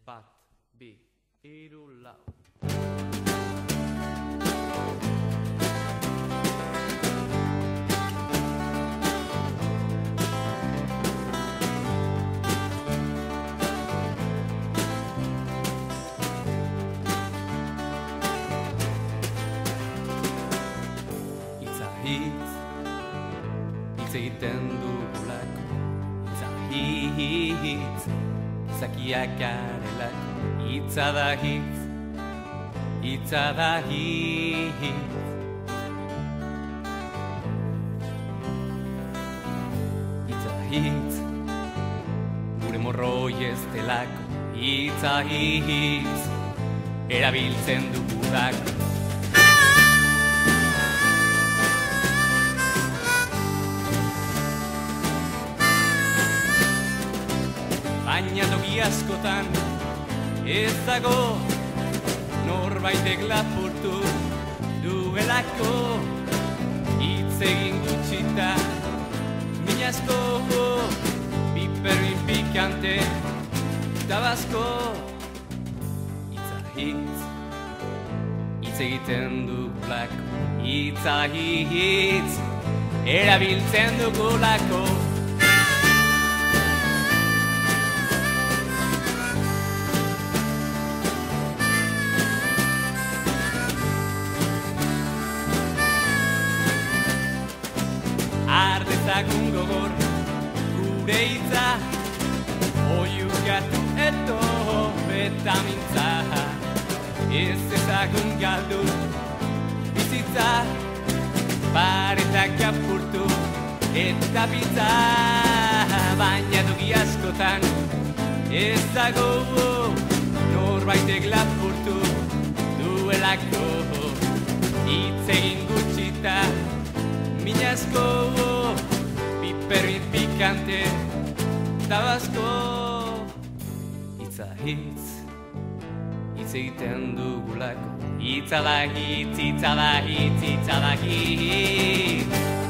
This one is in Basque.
Bat, bi, hiru, lau. Hitz egiten dugulako, hitz, zakiak garelako. Hitza da hitz, hitza da hitz. Hitza hitz, gure morroi ez delako. Hitza hitz, erabiltzen dugulako. Baina toki askotan ez dago norbaitek lapurtu duelako. Hitz egin gutxita min asko, piperrin pikante tabasco. Hitza hitz, hitz egiten dugulako. Hitza hitz, erabiltzen dugulako. Ardezagun gogor gure hitza, oiukatu eto betamintza. Ez ezagun galdu bizitza, paretak apurtu eta pizza. Baina toki askotan ez dago norbaitek lapurtu duelako. Hitz egin gutxita min asko, piperrin pikante tabasco. Hitza hitz, hitz egiten dugulako. Hitza da hitz, hitza da hitz, hitza da hitz.